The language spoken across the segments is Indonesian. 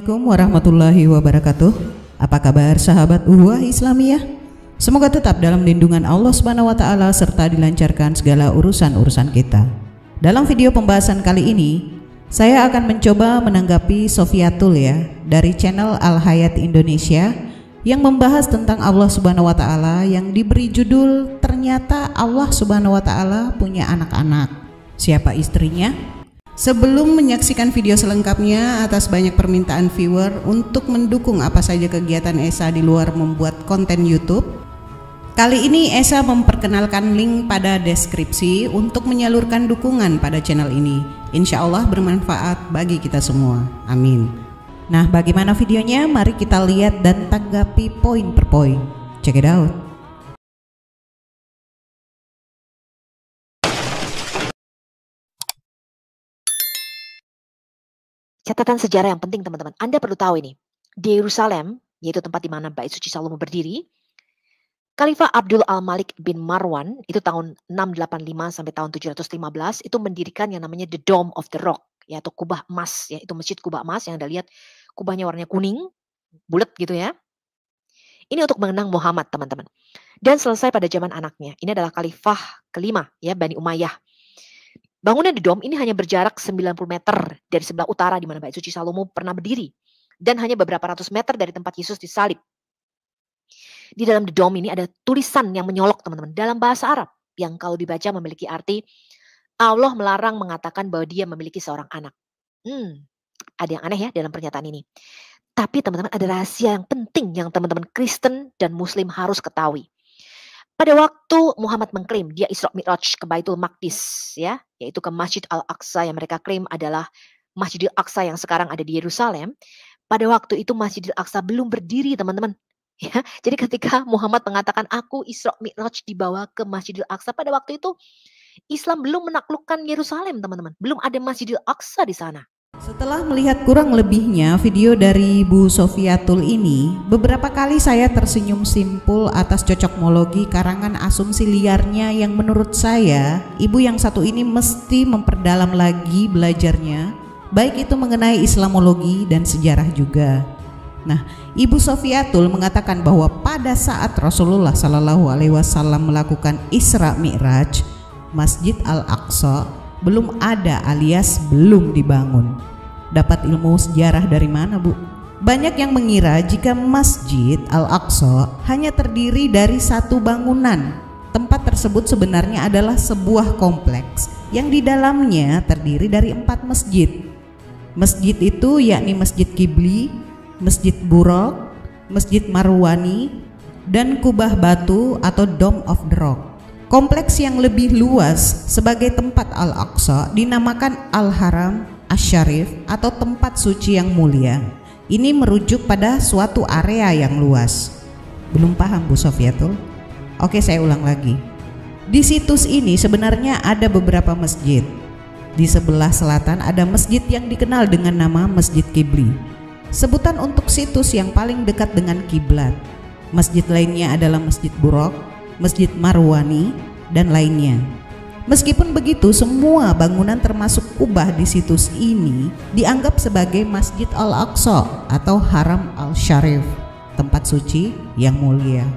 Assalamualaikum warahmatullahi wabarakatuh. Apa kabar sahabat Uhwah Islamiyah? Semoga tetap dalam lindungan Allah Subhanahu wa taala serta dilancarkan segala urusan-urusan kita. Dalam video pembahasan kali ini, saya akan mencoba menanggapi Sofiatul ya dari channel Al Hayat Indonesia yang membahas tentang Allah Subhanahu wa taala yang diberi judul ternyata Allah Subhanahu wa taala punya anak-anak. Siapa istrinya? Sebelum menyaksikan video selengkapnya, atas banyak permintaan viewer untuk mendukung apa saja kegiatan Esa di luar membuat konten YouTube, kali ini Esa memperkenalkan link pada deskripsi untuk menyalurkan dukungan pada channel ini. Insya Allah bermanfaat bagi kita semua. Amin. Nah, bagaimana videonya? Mari kita lihat dan tanggapi poin per poin. Check it out. Catatan sejarah yang penting teman-teman. Anda perlu tahu ini. Di Yerusalem, yaitu tempat di mana Bait Suci Salomo berdiri, Khalifah Abdul Al-Malik bin Marwan itu tahun 685 sampai tahun 715 itu mendirikan yang namanya The Dome of the Rock, yaitu kubah emas, yaitu masjid kubah emas yang Anda lihat kubahnya warnanya kuning, bulat gitu ya. Ini untuk mengenang Muhammad teman-teman. Dan selesai pada zaman anaknya. Ini adalah Khalifah kelima ya Bani Umayyah. Bangunan The Dome ini hanya berjarak 90 meter dari sebelah utara di mana Bait Suci Salomo pernah berdiri. Dan hanya beberapa ratus meter dari tempat Yesus disalib. Di dalam The Dome ini ada tulisan yang menyolok teman-teman dalam bahasa Arab. Yang kalau dibaca memiliki arti Allah melarang mengatakan bahwa dia memiliki seorang anak. Ada yang aneh ya dalam pernyataan ini. Tapi teman-teman ada rahasia yang penting yang teman-teman Kristen dan Muslim harus ketahui. Pada waktu Muhammad mengklaim dia Isra Mi'raj ke Baitul Maqdis ya, yaitu ke Masjid Al-Aqsa yang mereka klaim adalah Masjidil Aqsa yang sekarang ada di Yerusalem. Pada waktu itu Masjidil Aqsa belum berdiri teman-teman. Ya, jadi ketika Muhammad mengatakan aku Isra Mi'raj dibawa ke Masjidil Aqsa, pada waktu itu Islam belum menaklukkan Yerusalem teman-teman. Belum ada Masjidil Aqsa di sana. Setelah melihat kurang lebihnya video dari Bu Sofiatul ini, beberapa kali saya tersenyum simpul atas cocokmologi karangan asumsi liarnya yang menurut saya, ibu yang satu ini mesti memperdalam lagi belajarnya, baik itu mengenai Islamologi dan sejarah juga. Nah, Ibu Sofiatul mengatakan bahwa pada saat Rasulullah Shallallahu Alaihi Wasallam melakukan Isra Mi'raj, Masjid Al-Aqsa belum ada alias belum dibangun. Dapat ilmu sejarah dari mana, Bu? Banyak yang mengira jika Masjid Al-Aqsa hanya terdiri dari satu bangunan. Tempat tersebut sebenarnya adalah sebuah kompleks yang di dalamnya terdiri dari 4 masjid. Masjid itu yakni Masjid Qibli, Masjid Buraq, Masjid Marwani, dan Kubah Batu atau Dome of the Rock. Kompleks yang lebih luas sebagai tempat Al-Aqsa dinamakan Al-Haram Asy-Syarif atau tempat suci yang mulia. Ini merujuk pada suatu area yang luas. Belum paham Bu Sofiatul? Oke, saya ulang lagi. Di situs ini sebenarnya ada beberapa masjid. Di sebelah selatan ada masjid yang dikenal dengan nama Masjid Qibli. Sebutan untuk situs yang paling dekat dengan kiblat. Masjid lainnya adalah Masjid Buraq, Masjid Marwani, dan lainnya. Meskipun begitu, semua bangunan termasuk kubah di situs ini dianggap sebagai Masjid Al-Aqsa atau Haram Al-Syarif, tempat suci yang mulia.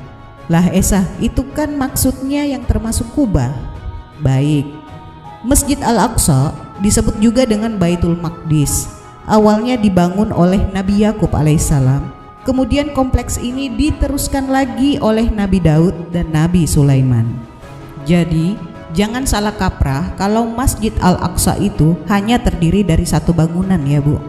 Lah Esa, itu kan maksudnya yang termasuk kubah. Baik, Masjid Al-Aqsa disebut juga dengan Baitul Maqdis. Awalnya dibangun oleh Nabi Yakub alaihissalam. Kemudian kompleks ini diteruskan lagi oleh Nabi Daud dan Nabi Sulaiman. Jadi, jangan salah kaprah kalau Masjid Al-Aqsa itu hanya terdiri dari satu bangunan ya Bu.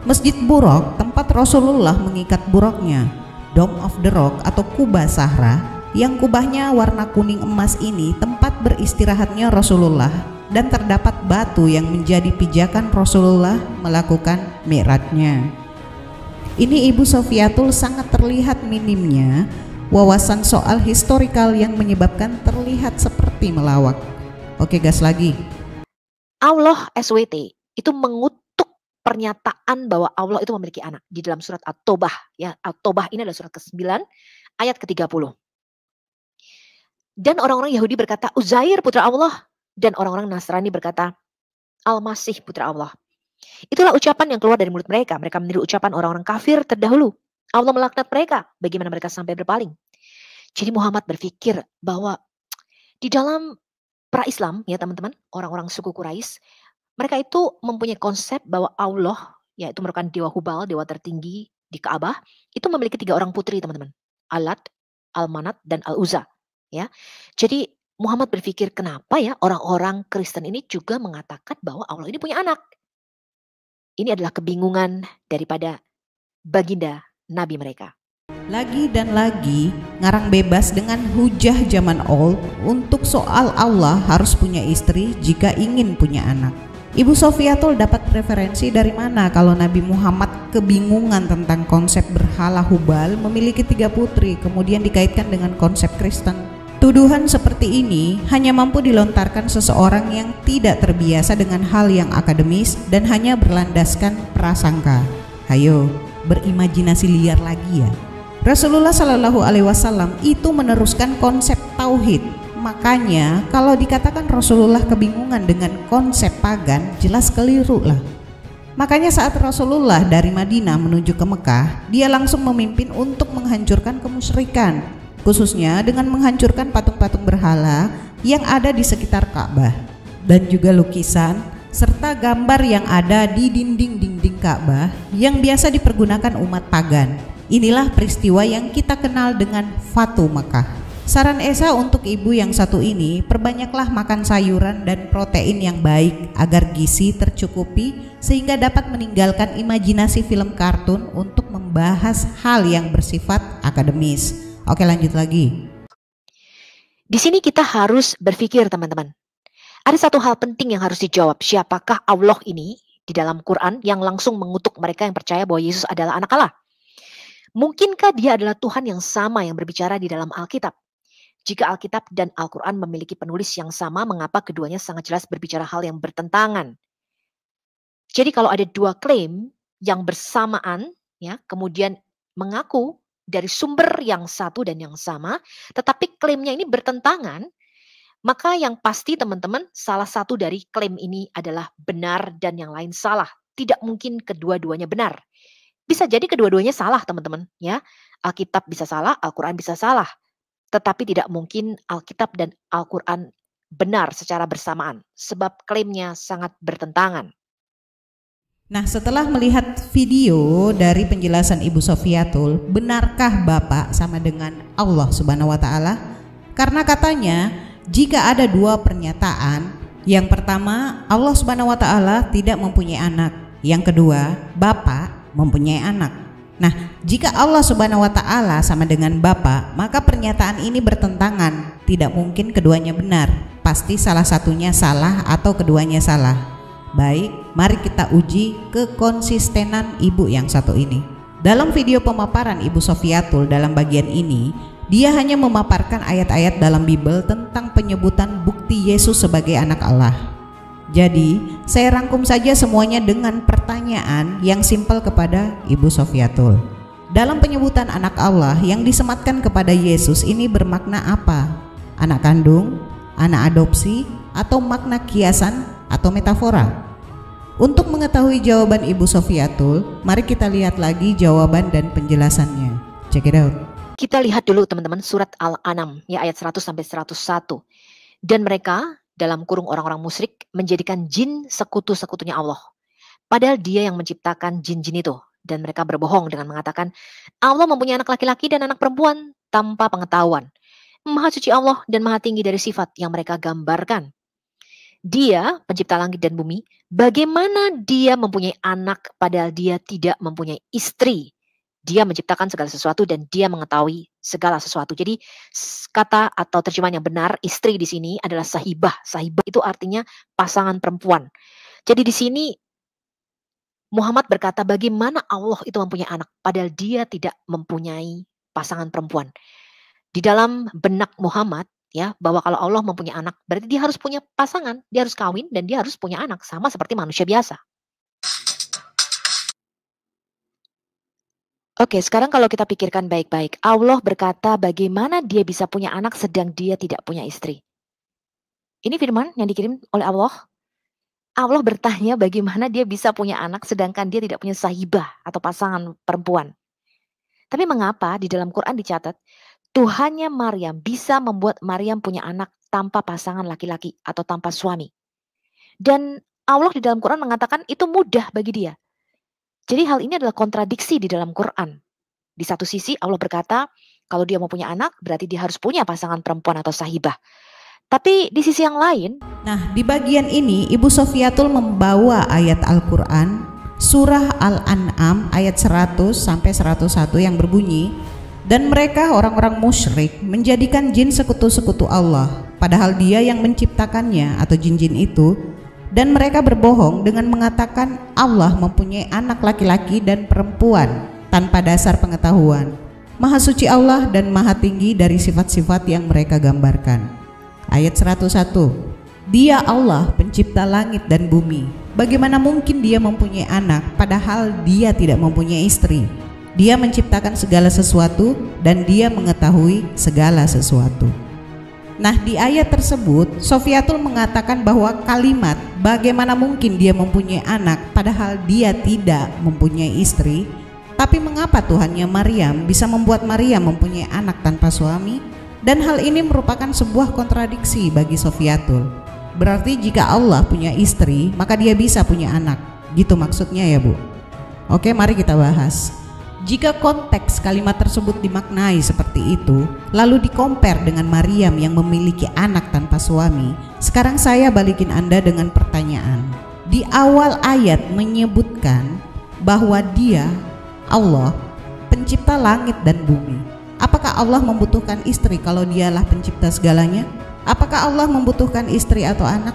Masjid Buraq tempat Rasulullah mengikat buraqnya. Dome of the Rock atau Kubah Sahra yang kubahnya warna kuning emas ini tempat beristirahatnya Rasulullah dan terdapat batu yang menjadi pijakan Rasulullah melakukan mi'rajnya. Ini Ibu Sofiatul sangat terlihat minimnya wawasan soal historikal yang menyebabkan terlihat seperti melawak. Oke, gas lagi. Allah SWT itu mengutuk pernyataan bahwa Allah itu memiliki anak di dalam surat At-Taubah ya. At-Taubah ini adalah surat ke-9 ayat ke-30. Dan orang-orang Yahudi berkata Uzair putra Allah, dan orang-orang Nasrani berkata Al-Masih putra Allah. Itulah ucapan yang keluar dari mulut mereka. Mereka meniru ucapan orang-orang kafir terdahulu. Allah melaknat mereka. Bagaimana mereka sampai berpaling. Jadi Muhammad berpikir bahwa di dalam pra-Islam, ya teman-teman, orang-orang suku Quraisy, mereka itu mempunyai konsep bahwa Allah, yaitu merupakan dewa Hubal, dewa tertinggi di Ka'bah, itu memiliki 3 orang putri, teman-teman. Alat, Al-Manat, dan Al-Uzza. Ya. Jadi Muhammad berpikir, kenapa ya orang-orang Kristen ini juga mengatakan bahwa Allah ini punya anak. Ini adalah kebingungan daripada baginda Nabi mereka. Lagi dan lagi ngarang bebas dengan hujah zaman old untuk soal Allah harus punya istri jika ingin punya anak. Ibu Sofiatul dapat referensi dari mana kalau Nabi Muhammad kebingungan tentang konsep berhala Hubal memiliki 3 putri kemudian dikaitkan dengan konsep Kristen. Tuduhan seperti ini hanya mampu dilontarkan seseorang yang tidak terbiasa dengan hal yang akademis dan hanya berlandaskan prasangka. Hayo, berimajinasi liar lagi ya. Rasulullah Shallallahu Alaihi Wasallam itu meneruskan konsep tauhid. Makanya kalau dikatakan Rasulullah kebingungan dengan konsep pagan, jelas keliru lah. Makanya saat Rasulullah dari Madinah menuju ke Mekah, dia langsung memimpin untuk menghancurkan kemusyrikan, khususnya dengan menghancurkan patung-patung berhala yang ada di sekitar Ka'bah dan juga lukisan serta gambar yang ada di dinding-dinding Ka'bah yang biasa dipergunakan umat pagan. Inilah peristiwa yang kita kenal dengan Fatu Makkah. Saran Esa untuk ibu yang satu ini, perbanyaklah makan sayuran dan protein yang baik agar gizi tercukupi sehingga dapat meninggalkan imajinasi film kartun untuk membahas hal yang bersifat akademis. Oke, lanjut lagi. Di sini kita harus berpikir, teman-teman. Ada satu hal penting yang harus dijawab. Siapakah Allah ini di dalam Quran yang langsung mengutuk mereka yang percaya bahwa Yesus adalah anak Allah? Mungkinkah dia adalah Tuhan yang sama yang berbicara di dalam Alkitab? Jika Alkitab dan Al-Quran memiliki penulis yang sama, mengapa keduanya sangat jelas berbicara hal yang bertentangan? Jadi kalau ada 2 klaim yang bersamaan, ya, kemudian mengaku dari sumber yang satu dan yang sama, tetapi klaimnya ini bertentangan, maka yang pasti teman-teman, salah satu dari klaim ini adalah benar dan yang lain salah. Tidak mungkin kedua-duanya benar. Bisa jadi kedua-duanya salah, teman-teman, ya. Alkitab bisa salah, Al-Quran bisa salah. Tetapi tidak mungkin Alkitab dan Al-Quran benar secara bersamaan, sebab klaimnya sangat bertentangan. Nah, setelah melihat video dari penjelasan Ibu Sofiatul, benarkah Bapak sama dengan Allah Subhanahu wa Ta'ala? Karena katanya, jika ada 2 pernyataan, yang pertama, Allah Subhanahu wa Ta'ala tidak mempunyai anak. Yang kedua, Bapak mempunyai anak. Nah, jika Allah Subhanahu wa Ta'ala sama dengan Bapa, maka pernyataan ini bertentangan. Tidak mungkin keduanya benar. Pasti salah satunya salah atau keduanya salah. Baik, mari kita uji kekonsistenan ibu yang satu ini. Dalam video pemaparan Ibu Sofiatul dalam bagian ini, dia hanya memaparkan ayat-ayat dalam Bible tentang penyebutan bukti Yesus sebagai anak Allah. Jadi, saya rangkum saja semuanya dengan pertanyaan yang simpel kepada Ibu Sofiatul. Dalam penyebutan anak Allah yang disematkan kepada Yesus ini bermakna apa? Anak kandung, anak adopsi, atau makna kiasan atau metafora? Untuk mengetahui jawaban Ibu Sofiatul, mari kita lihat lagi jawaban dan penjelasannya. Check it out. Kita lihat dulu teman-teman surat Al-An'am ya ayat 100 sampai 101. Dan mereka dalam kurung orang-orang musyrik menjadikan jin sekutu-sekutunya Allah. Padahal dia yang menciptakan jin-jin itu. Dan mereka berbohong dengan mengatakan Allah mempunyai anak laki-laki dan anak perempuan tanpa pengetahuan. Maha suci Allah dan maha tinggi dari sifat yang mereka gambarkan. Dia pencipta langit dan bumi. Bagaimana dia mempunyai anak padahal dia tidak mempunyai istri? Dia menciptakan segala sesuatu dan dia mengetahui segala sesuatu. Jadi kata atau terjemahan yang benar istri di sini adalah sahibah. Sahibah itu artinya pasangan perempuan. Jadi di sini Muhammad berkata bagaimana Allah itu mempunyai anak padahal dia tidak mempunyai pasangan perempuan. Di dalam benak Muhammad ya bahwa kalau Allah mempunyai anak berarti dia harus punya pasangan, dia harus kawin dan dia harus punya anak sama seperti manusia biasa. Oke, sekarang kalau kita pikirkan baik-baik, Allah berkata bagaimana dia bisa punya anak sedang dia tidak punya istri. Ini firman yang dikirim oleh Allah. Allah bertanya bagaimana dia bisa punya anak sedangkan dia tidak punya sahibah atau pasangan perempuan. Tapi mengapa di dalam Quran dicatat Tuhannya Maryam bisa membuat Maryam punya anak tanpa pasangan laki-laki atau tanpa suami. Dan Allah di dalam Quran mengatakan itu mudah bagi dia. Jadi hal ini adalah kontradiksi di dalam Quran. Di satu sisi Allah berkata, kalau dia mau punya anak berarti dia harus punya pasangan perempuan atau sahibah. Tapi di sisi yang lain, Nah, di bagian ini Ibu Sofiatul membawa ayat Al-Quran Surah Al-An'am ayat 100 sampai 101 yang berbunyi, dan mereka orang-orang musyrik menjadikan jin sekutu-sekutu Allah, padahal Dia yang menciptakannya atau jin-jin itu, dan mereka berbohong dengan mengatakan Allah mempunyai anak laki-laki dan perempuan tanpa dasar pengetahuan. Maha suci Allah dan maha tinggi dari sifat-sifat yang mereka gambarkan. Ayat 101, Dia Allah pencipta langit dan bumi. Bagaimana mungkin Dia mempunyai anak padahal Dia tidak mempunyai istri? Dia menciptakan segala sesuatu dan Dia mengetahui segala sesuatu. Nah, di ayat tersebut Sofiatul mengatakan bahwa kalimat bagaimana mungkin Dia mempunyai anak padahal Dia tidak mempunyai istri. Tapi mengapa Tuhannya Maryam bisa membuat Maryam mempunyai anak tanpa suami? Dan hal ini merupakan sebuah kontradiksi bagi Sofiatul. Berarti jika Allah punya istri, maka Dia bisa punya anak. Gitu maksudnya ya, Bu? Oke, mari kita bahas. Jika konteks kalimat tersebut dimaknai seperti itu, lalu dikompar dengan Maryam yang memiliki anak tanpa suami, sekarang saya balikin Anda dengan pertanyaan. Di awal ayat menyebutkan bahwa Dia, Allah, pencipta langit dan bumi. Apakah Allah membutuhkan istri kalau Dialah pencipta segalanya? Apakah Allah membutuhkan istri atau anak?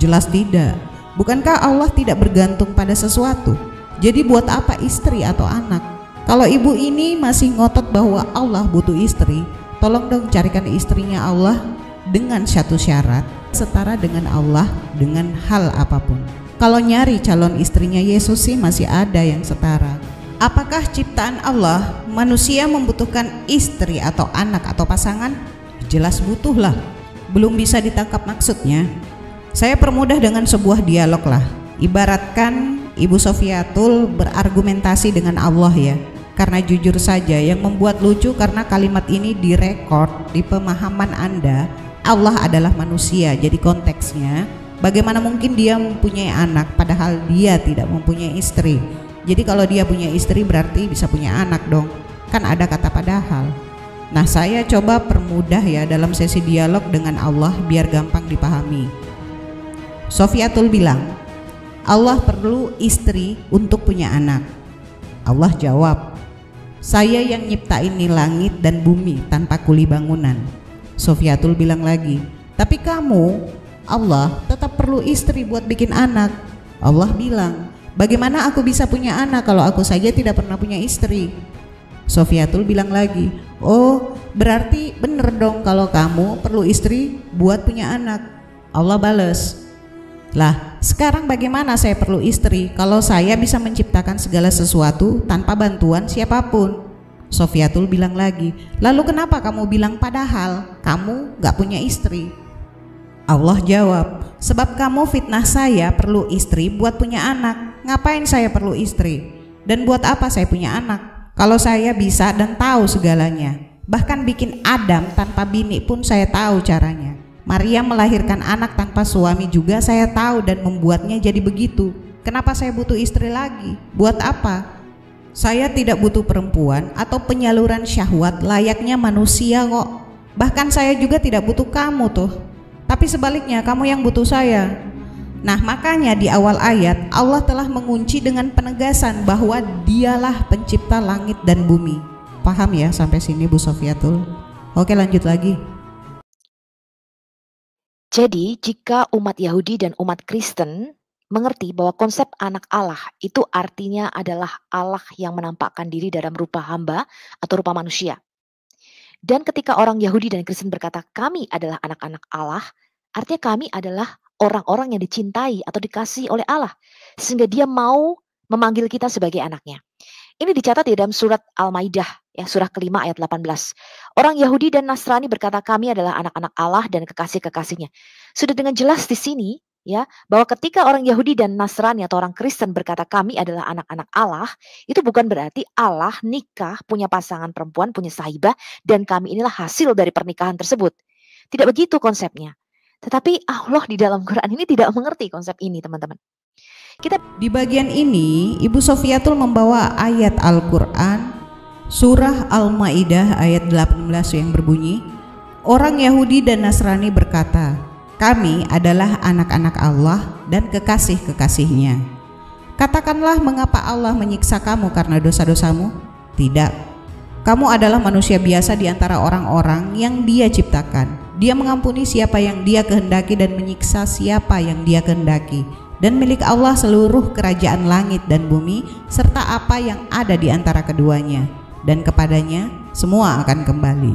Jelas tidak. Bukankah Allah tidak bergantung pada sesuatu? Jadi buat apa istri atau anak? Kalau ibu ini masih ngotot bahwa Allah butuh istri, tolong dong carikan istrinya Allah dengan satu syarat, setara dengan Allah dengan hal apapun. Kalau nyari calon istrinya Yesus sih masih ada yang setara. Apakah ciptaan Allah manusia membutuhkan istri atau anak atau pasangan? Jelas butuhlah. Belum bisa ditangkap maksudnya. Saya permudah dengan sebuah dialog lah. Ibaratkan Ibu Sofiatul berargumentasi dengan Allah ya. Karena jujur saja yang membuat lucu karena kalimat ini direkod di pemahaman Anda, Allah adalah manusia. Jadi konteksnya bagaimana mungkin Dia mempunyai anak padahal Dia tidak mempunyai istri. Jadi kalau Dia punya istri berarti bisa punya anak dong. Kan ada kata padahal. Nah, saya coba permudah ya dalam sesi dialog dengan Allah biar gampang dipahami. Sofiatul bilang, Allah perlu istri untuk punya anak. Allah jawab, saya yang nyiptain nih langit dan bumi tanpa kuli bangunan. Sofiatul bilang lagi, tapi kamu, Allah, tetap perlu istri buat bikin anak. Allah bilang, bagaimana aku bisa punya anak kalau aku saja tidak pernah punya istri? Sofiatul bilang lagi, oh berarti bener dong kalau kamu perlu istri buat punya anak. Allah bales, lah sekarang bagaimana saya perlu istri kalau saya bisa menciptakan segala sesuatu tanpa bantuan siapapun? Sofiatul bilang lagi, lalu kenapa kamu bilang padahal kamu gak punya istri? Allah jawab, sebab kamu fitnah saya perlu istri buat punya anak. Ngapain saya perlu istri? Dan buat apa saya punya anak? Kalau saya bisa dan tahu segalanya. Bahkan bikin Adam tanpa bini pun saya tahu caranya. Maria melahirkan anak tanpa suami juga saya tahu dan membuatnya jadi begitu. Kenapa saya butuh istri lagi? Buat apa? Saya tidak butuh perempuan atau penyaluran syahwat layaknya manusia kok. Bahkan saya juga tidak butuh kamu tuh. Tapi sebaliknya kamu yang butuh saya. Nah, makanya di awal ayat Allah telah mengunci dengan penegasan bahwa Dialah pencipta langit dan bumi. Paham ya sampai sini Bu Sofiatul? Oke, lanjut lagi. Jadi jika umat Yahudi dan umat Kristen mengerti bahwa konsep anak Allah itu artinya adalah Allah yang menampakkan diri dalam rupa hamba atau rupa manusia. Dan ketika orang Yahudi dan Kristen berkata kami adalah anak-anak Allah, artinya kami adalah orang-orang yang dicintai atau dikasihi oleh Allah, sehingga Dia mau memanggil kita sebagai anaknya. Ini dicatat di dalam surat Al-Maidah, ya, surah kelima ayat 18. Orang Yahudi dan Nasrani berkata kami adalah anak-anak Allah dan kekasih-kekasihnya. Sudah dengan jelas di sini, ya, bahwa ketika orang Yahudi dan Nasrani atau orang Kristen berkata kami adalah anak-anak Allah, itu bukan berarti Allah nikah, punya pasangan perempuan, punya sahibah, dan kami inilah hasil dari pernikahan tersebut. Tidak begitu konsepnya. Tetapi Allah di dalam Quran ini tidak mengerti konsep ini, teman-teman. Di bagian ini, Ibu Sofiatul membawa ayat Al-Quran, surah Al-Ma'idah ayat 18 yang berbunyi, orang Yahudi dan Nasrani berkata, kami adalah anak-anak Allah dan kekasih-kekasihnya. Katakanlah, mengapa Allah menyiksa kamu karena dosa-dosamu? Tidak. Kamu adalah manusia biasa di antara orang-orang yang Dia ciptakan. Dia mengampuni siapa yang Dia kehendaki dan menyiksa siapa yang Dia kehendaki. Dan milik Allah seluruh kerajaan langit dan bumi serta apa yang ada di antara keduanya, dan kepadanya semua akan kembali.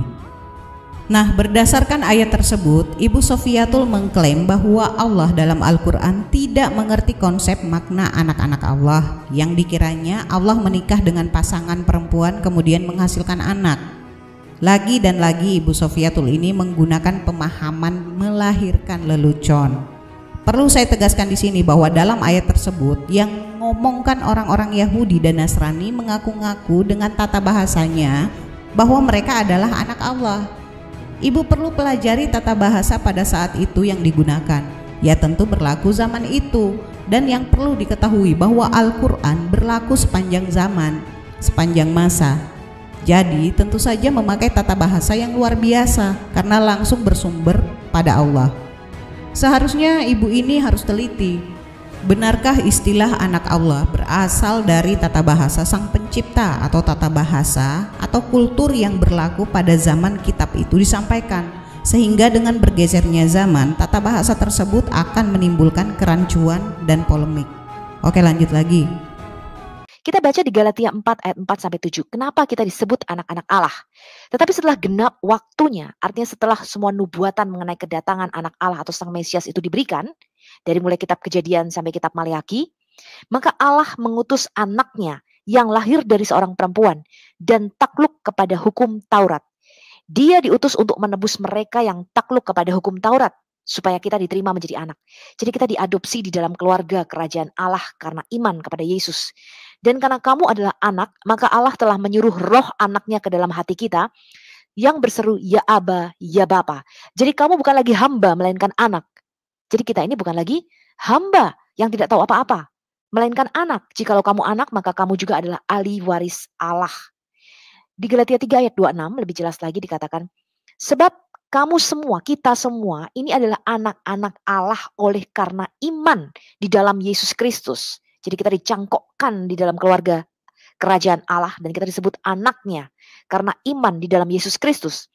Nah, berdasarkan ayat tersebut, Ibu Sofiatul mengklaim bahwa Allah dalam Al-Quran tidak mengerti konsep makna anak-anak Allah, yang dikiranya Allah menikah dengan pasangan perempuan kemudian menghasilkan anak. Lagi dan lagi Ibu Sofiatul ini menggunakan pemahaman melahirkan lelucon. Perlu saya tegaskan di sini bahwa dalam ayat tersebut yang ngomongkan orang-orang Yahudi dan Nasrani mengaku-ngaku dengan tata bahasanya bahwa mereka adalah anak Allah. Ibu perlu pelajari tata bahasa pada saat itu yang digunakan. Ya tentu berlaku zaman itu, dan yang perlu diketahui bahwa Al-Quran berlaku sepanjang zaman, sepanjang masa. Jadi tentu saja memakai tata bahasa yang luar biasa karena langsung bersumber pada Allah. Seharusnya ibu ini harus teliti. Benarkah istilah anak Allah berasal dari tata bahasa sang pencipta atau tata bahasa atau kultur yang berlaku pada zaman kitab itu disampaikan, sehingga dengan bergesernya zaman tata bahasa tersebut akan menimbulkan kerancuan dan polemik. Oke, lanjut lagi. Kita baca di Galatia 4 ayat 4-7. Kenapa kita disebut anak-anak Allah? Tetapi setelah genap waktunya, artinya setelah semua nubuatan mengenai kedatangan anak Allah atau Sang Mesias itu diberikan, dari mulai kitab Kejadian sampai kitab Maleakhi, maka Allah mengutus anaknya yang lahir dari seorang perempuan dan takluk kepada hukum Taurat. Dia diutus untuk menebus mereka yang takluk kepada hukum Taurat, supaya kita diterima menjadi anak. Jadi kita diadopsi di dalam keluarga kerajaan Allah karena iman kepada Yesus. Dan karena kamu adalah anak, maka Allah telah menyuruh roh anaknya ke dalam hati kita yang berseru, ya Aba, ya Bapa. Jadi kamu bukan lagi hamba, melainkan anak. Jadi kita ini bukan lagi hamba yang tidak tahu apa-apa, melainkan anak. Jikalau kamu anak, maka kamu juga adalah ahli waris Allah. Di Galatia 3 ayat 26 lebih jelas lagi dikatakan, sebab kamu semua, kita semua, ini adalah anak-anak Allah oleh karena iman di dalam Yesus Kristus. Jadi kita dicangkokkan di dalam keluarga kerajaan Allah dan kita disebut anaknya karena iman di dalam Yesus Kristus.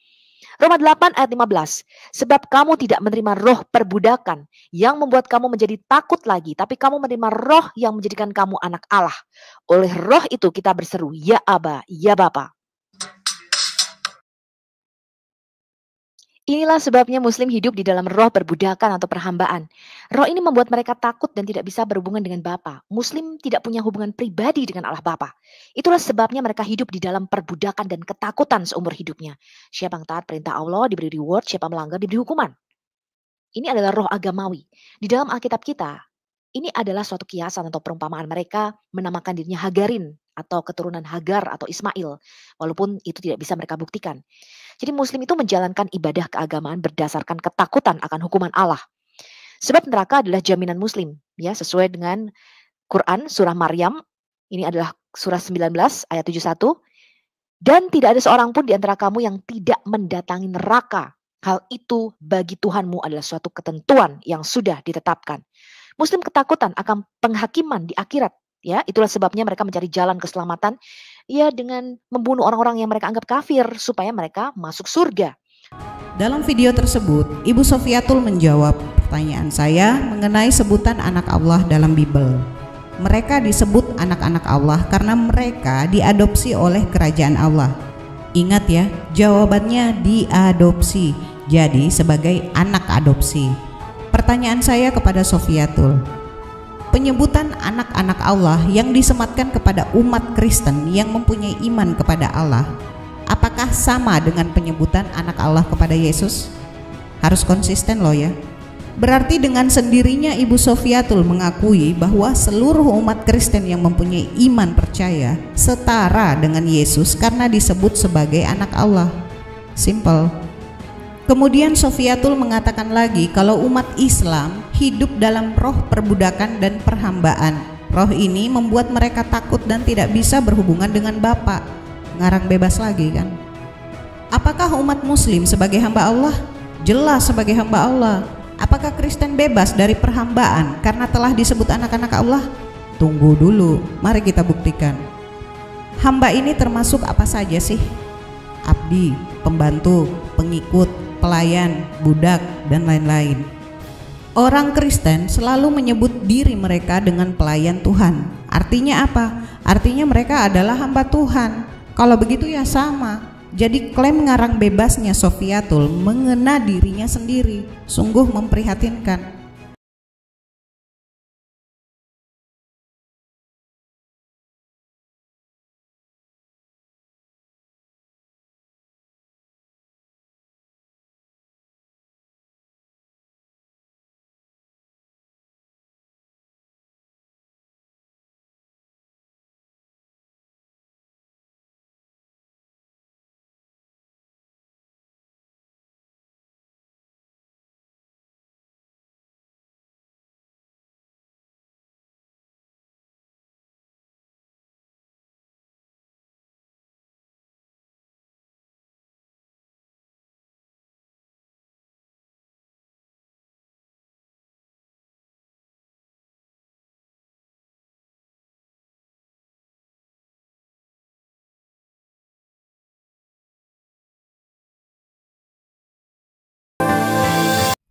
Roma 8 ayat 15. Sebab kamu tidak menerima roh perbudakan yang membuat kamu menjadi takut lagi, tapi kamu menerima roh yang menjadikan kamu anak Allah. Oleh roh itu kita berseru, ya Aba, ya Bapa. Inilah sebabnya Muslim hidup di dalam roh perbudakan atau perhambaan. Roh ini membuat mereka takut dan tidak bisa berhubungan dengan Bapa. Muslim tidak punya hubungan pribadi dengan Allah Bapa. Itulah sebabnya mereka hidup di dalam perbudakan dan ketakutan seumur hidupnya. Siapa yang taat perintah Allah diberi reward, siapa melanggar diberi hukuman. Ini adalah roh agamawi. Di dalam Alkitab kita, ini adalah suatu kiasan atau perumpamaan mereka menamakan dirinya Hagarin atau keturunan Hagar atau Ismail, walaupun itu tidak bisa mereka buktikan. Jadi Muslim itu menjalankan ibadah keagamaan berdasarkan ketakutan akan hukuman Allah. Sebab neraka adalah jaminan Muslim, ya, sesuai dengan Quran surah Maryam. Ini adalah surah 19 ayat 71. Dan tidak ada seorang pun di antara kamu yang tidak mendatangi neraka. Hal itu bagi Tuhanmu adalah suatu ketentuan yang sudah ditetapkan. Muslim ketakutan akan penghakiman di akhirat. Ya, itulah sebabnya mereka mencari jalan keselamatan, ya, dengan membunuh orang-orang yang mereka anggap kafir supaya mereka masuk surga. Dalam video tersebut, Ibu Sofiatul menjawab pertanyaan saya mengenai sebutan anak Allah dalam Bible. Mereka disebut anak-anak Allah karena mereka diadopsi oleh kerajaan Allah. Ingat ya, jawabannya diadopsi, jadi sebagai anak adopsi. Pertanyaan saya kepada Sofiatul, penyebutan anak-anak Allah yang disematkan kepada umat Kristen yang mempunyai iman kepada Allah, apakah sama dengan penyebutan anak Allah kepada Yesus? Harus konsisten loh ya. Berarti dengan sendirinya Ibu Sofiatul mengakui bahwa seluruh umat Kristen yang mempunyai iman percaya setara dengan Yesus karena disebut sebagai anak Allah. Simple. Kemudian Sofiatul mengatakan lagi kalau umat Islam hidup dalam roh perbudakan dan perhambaan. Roh ini membuat mereka takut dan tidak bisa berhubungan dengan Bapa. Ngarang bebas lagi kan? Apakah umat Muslim sebagai hamba Allah? Jelas sebagai hamba Allah. Apakah Kristen bebas dari perhambaan karena telah disebut anak-anak Allah? Tunggu dulu, mari kita buktikan. Hamba ini termasuk apa saja sih? Abdi, pembantu, pengikut, pelayan, budak, dan lain-lain. Orang Kristen selalu menyebut diri mereka dengan pelayan Tuhan. Artinya apa? Artinya mereka adalah hamba Tuhan. Kalau begitu ya sama. Jadi klaim ngarang bebasnya Sofiatul mengena dirinya sendiri. Sungguh memprihatinkan.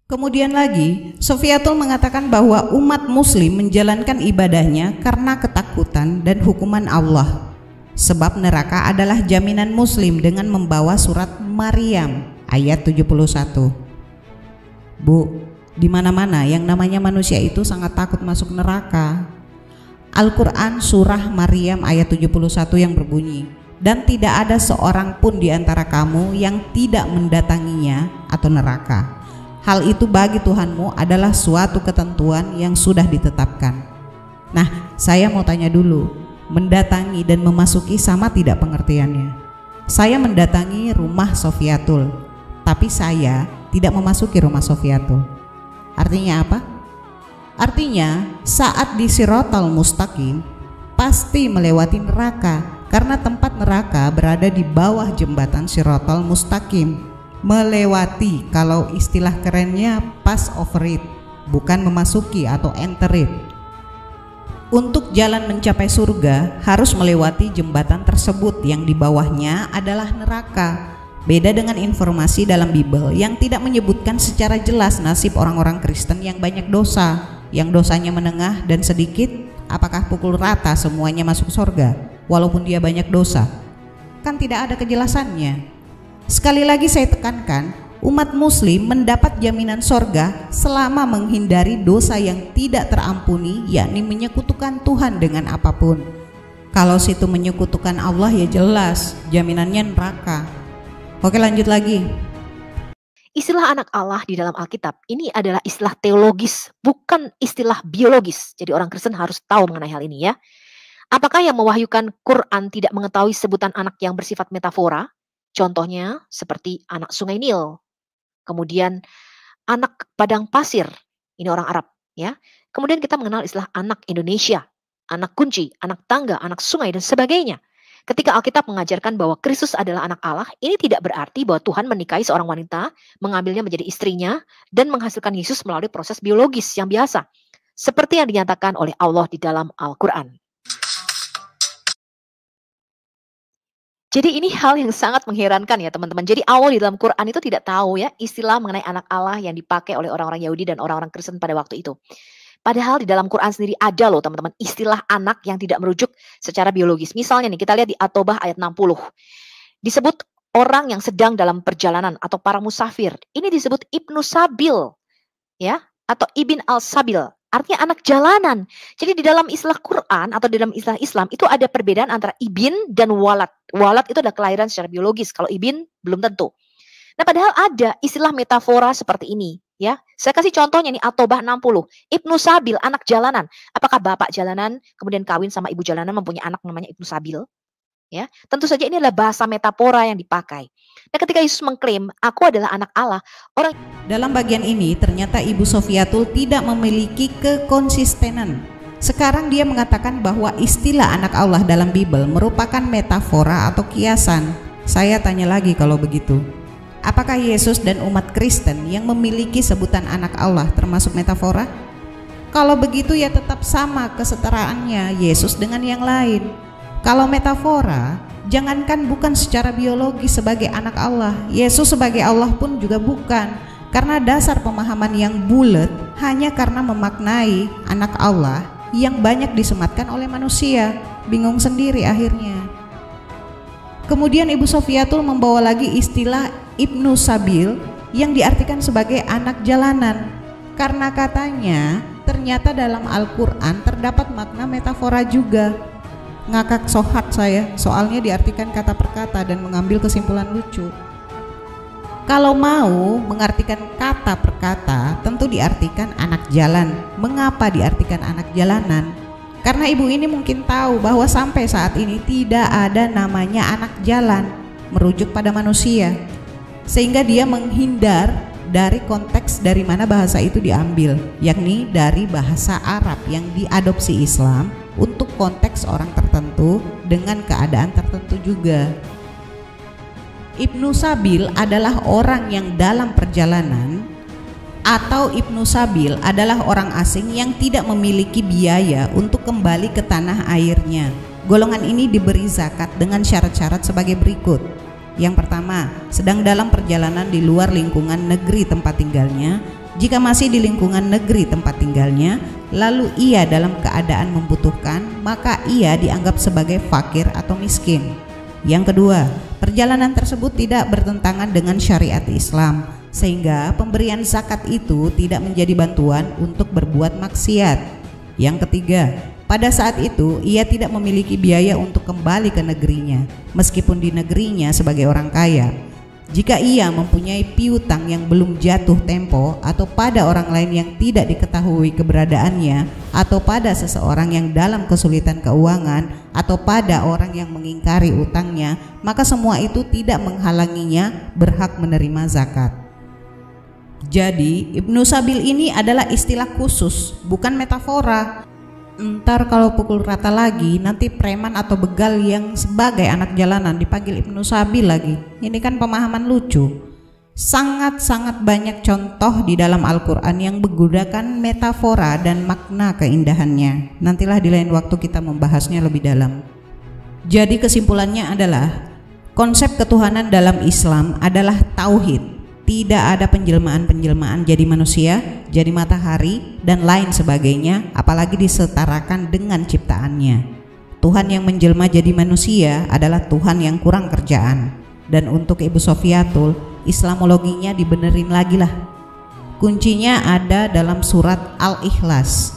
Kemudian lagi, Sofiatul mengatakan bahwa umat Muslim menjalankan ibadahnya karena ketakutan dan hukuman Allah. Sebab neraka adalah jaminan Muslim dengan membawa surat Maryam ayat 71. Bu, di mana-mana yang namanya manusia itu sangat takut masuk neraka. Al-Quran surah Maryam ayat 71 yang berbunyi, dan tidak ada seorang pun di antara kamu yang tidak mendatanginya atau neraka. Hal itu bagi Tuhanmu adalah suatu ketentuan yang sudah ditetapkan. Nah, saya mau tanya dulu, mendatangi dan memasuki sama tidak pengertiannya? Saya mendatangi rumah Sofiatul, tapi saya tidak memasuki rumah Sofiatul. Artinya apa? Artinya saat di Siratal Mustaqim pasti melewati neraka, karena tempat neraka berada di bawah jembatan Siratal Mustaqim. Melewati, kalau istilah kerennya pass over it, bukan memasuki atau enter it. Untuk jalan mencapai surga harus melewati jembatan tersebut yang di bawahnya adalah neraka. Beda dengan informasi dalam Bible yang tidak menyebutkan secara jelas nasib orang-orang Kristen yang banyak dosa, yang dosanya menengah dan sedikit. Apakah pukul rata semuanya masuk surga walaupun dia banyak dosa? Kan tidak ada kejelasannya. Sekali lagi saya tekankan, umat Muslim mendapat jaminan sorga selama menghindari dosa yang tidak terampuni, yakni menyekutukan Tuhan dengan apapun. Kalau situ menyekutukan Allah ya jelas jaminannya neraka. Oke, lanjut lagi. Istilah anak Allah di dalam Alkitab ini adalah istilah teologis, bukan istilah biologis. Jadi orang Kristen harus tahu mengenai hal ini ya. Apakah yang mewahyukan Quran tidak mengetahui sebutan anak yang bersifat metafora? Contohnya seperti anak sungai Nil, kemudian anak padang pasir, ini orang Arab ya. Kemudian kita mengenal istilah anak Indonesia, anak kunci, anak tangga, anak sungai dan sebagainya. Ketika Alkitab mengajarkan bahwa Kristus adalah anak Allah, ini tidak berarti bahwa Tuhan menikahi seorang wanita, mengambilnya menjadi istrinya dan menghasilkan Yesus melalui proses biologis yang biasa, seperti yang dinyatakan oleh Allah di dalam Al-Quran. Jadi ini hal yang sangat mengherankan ya teman-teman. Jadi Allah di dalam Quran itu tidak tahu ya istilah mengenai anak Allah yang dipakai oleh orang-orang Yahudi dan orang-orang Kristen pada waktu itu. Padahal di dalam Quran sendiri ada loh teman-teman istilah anak yang tidak merujuk secara biologis. Misalnya nih kita lihat di At-Taubah ayat 60. Disebut orang yang sedang dalam perjalanan atau para musafir. Ini disebut Ibnu Sabil ya atau Ibn al-Sabil. Artinya anak jalanan. Jadi di dalam istilah Quran atau di dalam istilah Islam itu ada perbedaan antara ibin dan walad. Walad itu adalah kelahiran secara biologis. Kalau ibin belum tentu. Nah padahal ada istilah metafora seperti ini. Ya, saya kasih contohnya nih, At-Taubah 60. Ibnu Sabil, anak jalanan. Apakah bapak jalanan kemudian kawin sama ibu jalanan mempunyai anak namanya Ibnu Sabil? Ya, tentu saja ini adalah bahasa metafora yang dipakai. Nah, ketika Yesus mengklaim, aku adalah anak Allah, orang dalam bagian ini ternyata Ibu Sofiatul tidak memiliki kekonsistenan. Sekarang dia mengatakan bahwa istilah anak Allah dalam Bible merupakan metafora atau kiasan. Saya tanya lagi kalau begitu, apakah Yesus dan umat Kristen yang memiliki sebutan anak Allah termasuk metafora? Kalau begitu ya tetap sama kesetaraannya Yesus dengan yang lain. Kalau metafora, jangankan bukan secara biologi sebagai anak Allah, Yesus sebagai Allah pun juga bukan, karena dasar pemahaman yang bulat hanya karena memaknai anak Allah yang banyak disematkan oleh manusia. Bingung sendiri akhirnya. Kemudian Ibu Sofiatul membawa lagi istilah Ibnu Sabil yang diartikan sebagai anak jalanan, karena katanya ternyata dalam Al-Quran terdapat makna metafora juga. Ngakak sohat saya, soalnya diartikan kata per kata dan mengambil kesimpulan lucu. Kalau mau mengartikan kata per kata, tentu diartikan anak jalan. Mengapa diartikan anak jalanan? Karena ibu ini mungkin tahu bahwa sampai saat ini tidak ada namanya anak jalan merujuk pada manusia, sehingga dia menghindar dari konteks dari mana bahasa itu diambil, yakni dari bahasa Arab yang diadopsi Islam untuk konteks orang tertentu dengan keadaan tertentu juga. Ibnu Sabil adalah orang yang dalam perjalanan, atau Ibnu Sabil adalah orang asing yang tidak memiliki biaya untuk kembali ke tanah airnya. Golongan ini diberi zakat dengan syarat-syarat sebagai berikut. Yang pertama, sedang dalam perjalanan di luar lingkungan negeri tempat tinggalnya. Jika masih di lingkungan negeri tempat tinggalnya, lalu ia dalam keadaan membutuhkan, maka ia dianggap sebagai fakir atau miskin. Yang kedua, perjalanan tersebut tidak bertentangan dengan syariat Islam, sehingga pemberian zakat itu tidak menjadi bantuan untuk berbuat maksiat. Yang ketiga, pada saat itu ia tidak memiliki biaya untuk kembali ke negerinya, meskipun di negerinya sebagai orang kaya. Jika ia mempunyai piutang yang belum jatuh tempo, atau pada orang lain yang tidak diketahui keberadaannya, atau pada seseorang yang dalam kesulitan keuangan, atau pada orang yang mengingkari utangnya, maka semua itu tidak menghalanginya berhak menerima zakat. Jadi Ibnu Sabil ini adalah istilah khusus, bukan metafora. Ntar kalau pukul rata lagi, nanti preman atau begal yang sebagai anak jalanan dipanggil Ibnu Sabil lagi. Ini kan pemahaman lucu. Sangat-sangat banyak contoh di dalam Al-Quran yang menggunakan metafora dan makna keindahannya. Nantilah di lain waktu kita membahasnya lebih dalam. Jadi kesimpulannya adalah, konsep ketuhanan dalam Islam adalah tauhid. Tidak ada penjelmaan-penjelmaan jadi manusia, jadi matahari, dan lain sebagainya, apalagi disetarakan dengan ciptaannya. Tuhan yang menjelma jadi manusia adalah Tuhan yang kurang kerjaan. Dan untuk Ibu Sofiatul, Islamologinya dibenerin lagi lah. Kuncinya ada dalam surat Al-Ikhlas.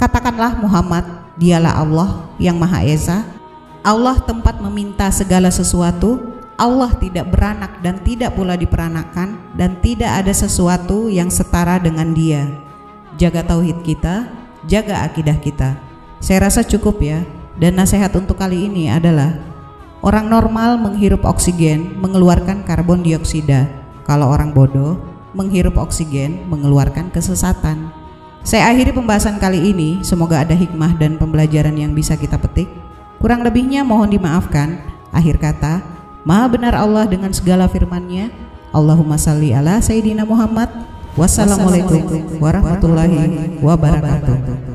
Katakanlah Muhammad, dialah Allah yang Maha Esa. Allah tempat meminta segala sesuatu. Allah tidak beranak dan tidak pula diperanakan, dan tidak ada sesuatu yang setara dengan Dia. Jaga tauhid kita, jaga akidah kita. Saya rasa cukup ya. Dan nasihat untuk kali ini adalah, orang normal menghirup oksigen mengeluarkan karbon dioksida. Kalau orang bodoh menghirup oksigen mengeluarkan kesesatan. Saya akhiri pembahasan kali ini. Semoga ada hikmah dan pembelajaran yang bisa kita petik. Kurang lebihnya mohon dimaafkan. Akhir kata, Maha benar Allah dengan segala firman-Nya. Allahumma salli ala Sayyidina Muhammad. Wassalamualaikum warahmatullahi wabarakatuh.